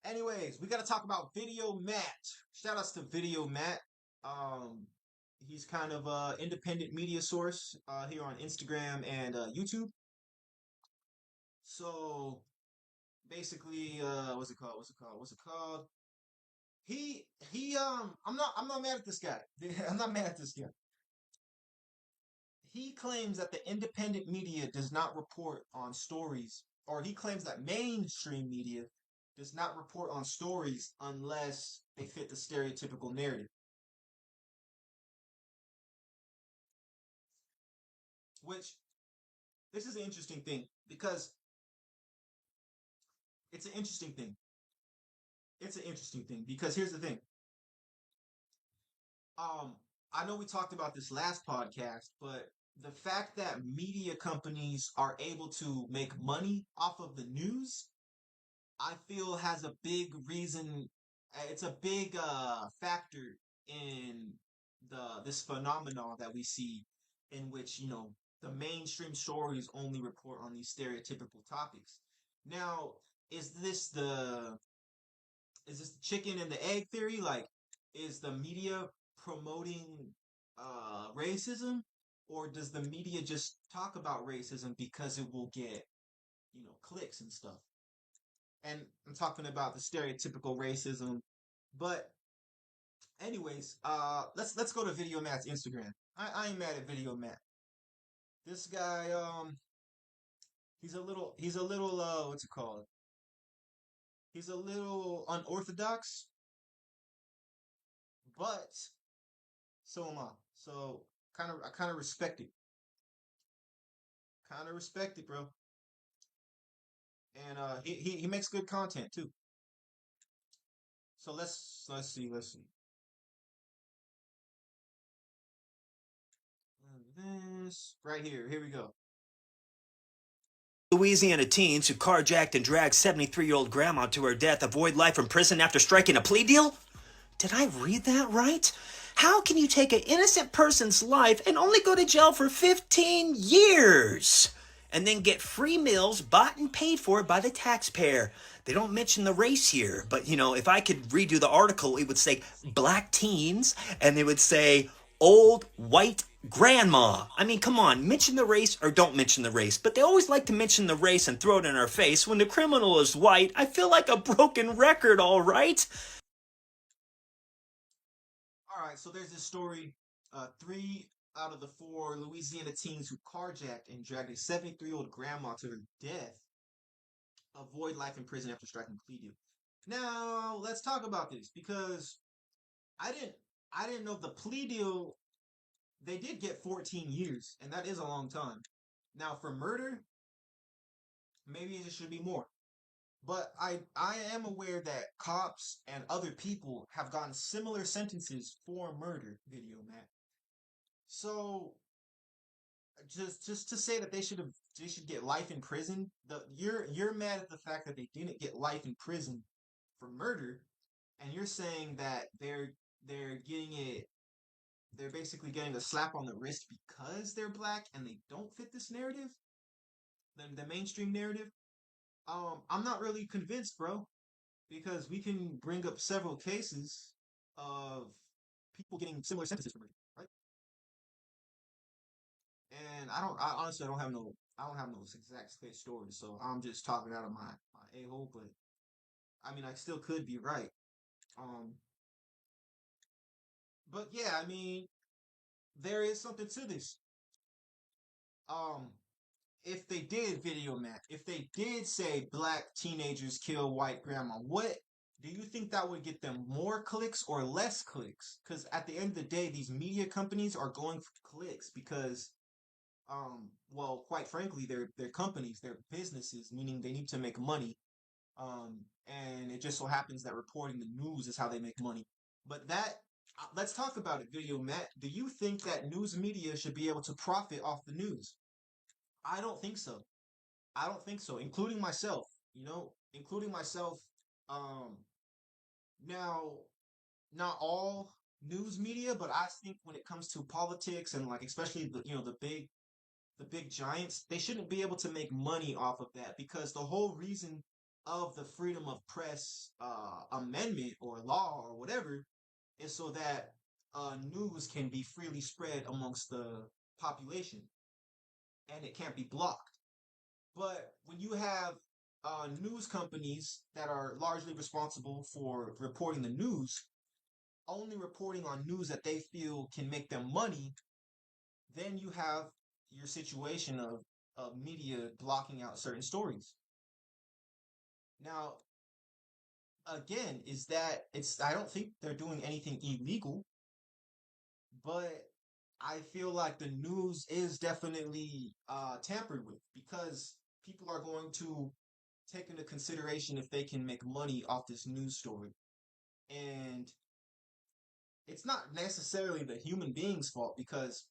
Anyways, we got to talk about Videomatt. Shout outs to Videomatt. Um, he's kind of a independent media source here on Instagram and YouTube. So basically, what's it called? What's it called? I'm not mad at this guy. I'm not mad at this guy. He claims that the independent media does not report on stories, or he claims that mainstream media does not report on stories unless they fit the stereotypical narrative. Which this is an interesting thing because it's an interesting thing. It's an interesting thing because here's the thing. Um, I know we talked about this last podcast, but the fact that media companies are able to make money off of the news, I feel has a big reason. It's a big factor in the this phenomenon that we see, in which the mainstream stories only report on these stereotypical topics. Now, is this the is this the chicken and the egg theory? Like, is the media promoting racism, or does the media just talk about racism because it will get clicks and stuff? And I'm talking about the stereotypical racism. But anyways, let's go to Videomatt's Instagram. I ain't mad at Videomatt. This guy, he's a little what's it called? He's a little unorthodox, but so am I. So I kind of respect it. Kind of respect it, bro. And he makes good content too. So let's see. This right here. Here we go. Louisiana teens who carjacked and dragged 73-year-old grandma to her death avoid life in prison after striking a plea deal? Did I read that right? How can you take an innocent person's life and only go to jail for 15 years? And then get free meals bought and paid for by the taxpayer. They don't mention the race here, but if I could redo the article, it would say black teens, and they would say old white grandma. I mean, come on, mention the race or don't mention the race. But they always like to mention the race and throw it in our face. When the criminal is white, I feel like a broken record, all right? All right, so there's this story. Three out of the four Louisiana teens who carjacked and dragged a 73-year-old grandma to her death avoid life in prison after striking a plea deal. Now, let's talk about this because I didn't I didn't know the plea deal. They did get 14 years, and that is a long time. Now, for murder, maybe it should be more. But I am aware that cops and other people have gotten similar sentences for murder, Videomatt. So just to say that they should get life in prison. You're mad at the fact that they didn't get life in prison for murder, and you're saying that they're getting it. They're basically getting a slap on the wrist because they're black and they don't fit this narrative, the mainstream narrative. I'm not really convinced, bro, because we can bring up several cases of people getting similar sentences for murder, right? And I honestly I don't have no exact stories, so I'm just talking out of my a hole. But I mean, I still could be right. Um, but yeah, I mean, there is something to this. Um, if they did Videomatt, if they did say black teenagers kill white grandma, what do you think that would get them more clicks or less clicks? Because at the end of the day, these media companies are going for clicks because, well, quite frankly, they're companies, they're businesses, meaning they need to make money. And it just so happens that reporting the news is how they make money. But let's talk about it, Videomatt. Do you think that news media should be able to profit off the news? I don't think so. I don't think so, including myself. Including myself. Um, now, not all news media, but I think when it comes to politics and like especially the big giants, they shouldn't be able to make money off of that because the whole reason of the freedom of press amendment or law or whatever is so that news can be freely spread amongst the population and it can't be blocked. But when you have news companies that are largely responsible for reporting the news, only reporting on news that they feel can make them money, then you have your situation of media blocking out certain stories. Now, again, is that it's I don't think they're doing anything illegal, but I feel like the news is definitely tampered with because people are going to take into consideration if they can make money off this news story. And it's not necessarily the human being's fault because